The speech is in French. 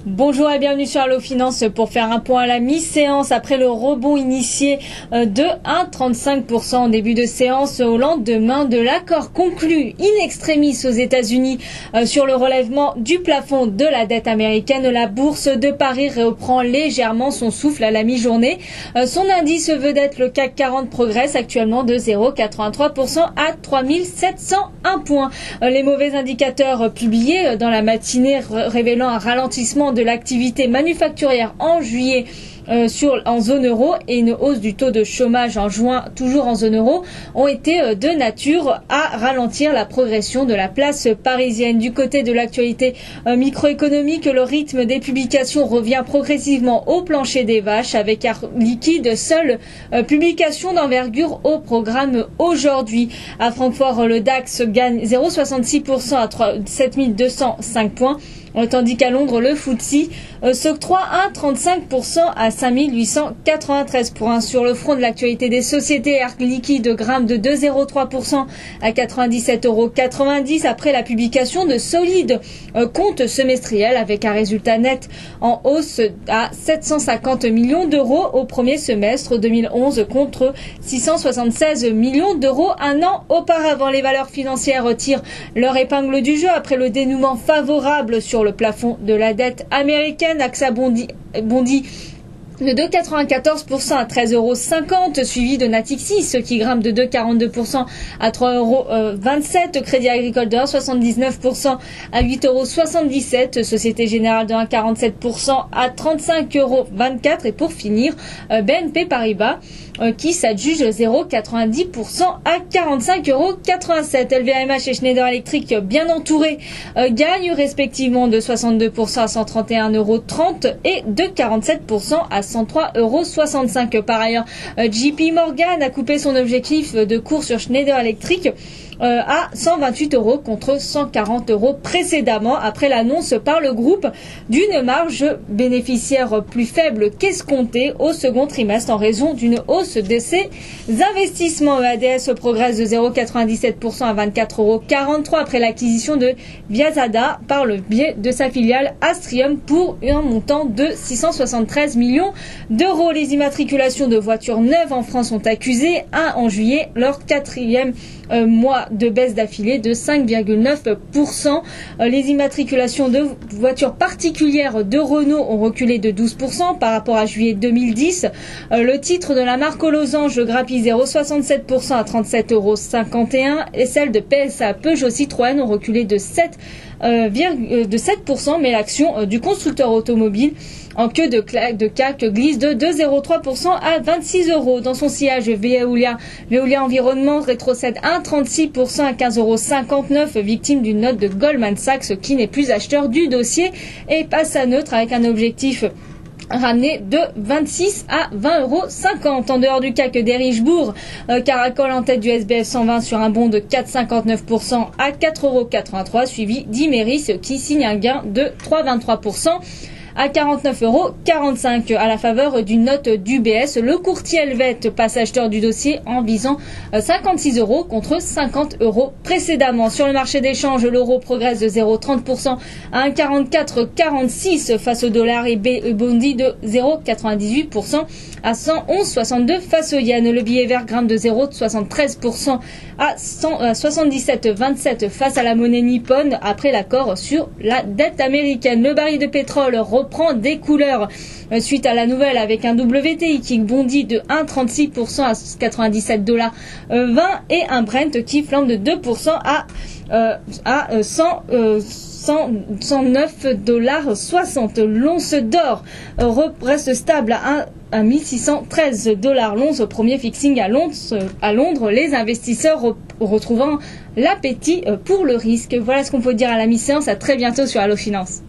Bonjour et bienvenue sur Allo Finance pour faire un point à la mi-séance après le rebond initié de 1,35% en début de séance au lendemain de l'accord conclu in extremis aux États-Unis sur le relèvement du plafond de la dette américaine. La bourse de Paris reprend légèrement son souffle à la mi-journée. Son indice vedette, le CAC 40, progresse actuellement de 0,83% à 3701 points. Les mauvais indicateurs publiés dans la matinée révélant un ralentissement de l'activité manufacturière en juillet en zone euro et une hausse du taux de chômage en juin, toujours en zone euro, ont été de nature à ralentir la progression de la place parisienne. Du côté de l'actualité microéconomique, le rythme des publications revient progressivement au plancher des vaches avec Air Liquide, seule publication d'envergure au programme aujourd'hui. À Francfort, le DAX gagne 0,66% à 7205 points. Tandis qu'à Londres, le FTSE s'octroie 1,35% à 5893 points. Sur le front de l'actualité des sociétés, Air Liquide grimpe de 2,03% à 97,90 € après la publication de solides comptes semestriels avec un résultat net en hausse à 750 millions d'euros au premier semestre 2011 contre 676 millions d'euros un an auparavant. Les valeurs financières tirent leur épingle du jeu après le dénouement favorable sur le plafond de la dette américaine. AXA bondit de 2,94% à 13,50 €, suivi de Natixis qui grimpe de 2,42% à 3,27 €, Crédit Agricole de 1,79% à 8,77 €, Société Générale de 1,47% à 35,24 € et pour finir BNP Paribas qui s'adjuge 0,90% à 45,87 €. LVMH et Schneider Electric, bien entourés, gagnent respectivement de 62% à 131,30 € et de 47% à 103,65 €. Par ailleurs, JP Morgan a coupé son objectif de cours sur Schneider Electric à 128 € contre 140 € précédemment après l'annonce par le groupe d'une marge bénéficiaire plus faible qu'escomptée au second trimestre en raison d'une hausse de ses investissements. EADS progresse de 0,97% à 24,43 € après l'acquisition de Viasada par le biais de sa filiale Astrium pour un montant de 673 millions d'euros. Les immatriculations de voitures neuves en France ont accusé en juillet leur quatrième mois de baisse d'affilée de 5,9%. Les immatriculations de voitures particulières de Renault ont reculé de 12% par rapport à juillet 2010. Le titre de la marque aux losanges grappille 0,67% à 37,51 € et celle de PSA Peugeot Citroën ont reculé de 7%, mais l'action du constructeur automobile en queue de CAC glisse de 2,03% à 26 €. Dans son sillage, Veolia Environnement rétrocède 1,36% à 15,59 €, victime d'une note de Goldman Sachs qui n'est plus acheteur du dossier et passe à neutre avec un objectif ramené de 26 à 20,50 €. En dehors du CAC, d'Erichbourg caracole en tête du SBF 120 sur un bond de 4,59% à 4,83 €, suivi d'Imeris qui signe un gain de 3,23% à 49,45 € à la faveur d'une note d'UBS. Le courtier Helvète passe acheteur du dossier en visant 56 € contre 50 € précédemment. Sur le marché d'échange, l'euro progresse de 0,30% à 1,4446 face au dollar et bondit de 0,98% à 111,62 face au yen. Le billet vert grimpe de 0,73% à 77,27 face à la monnaie nippone après l'accord sur la dette américaine. Le baril de pétrole reprend des couleurs suite à la nouvelle avec un WTI qui bondit de 1,36% à 97,20 $ et un Brent qui flambe de 2% à 109,60 $. L'once d'or reste stable à 1613 $ l'once au premier fixing à Londres, les investisseurs retrouvant l'appétit pour le risque. Voilà ce qu'on peut dire à la mi-séance. À très bientôt sur Allo Finance.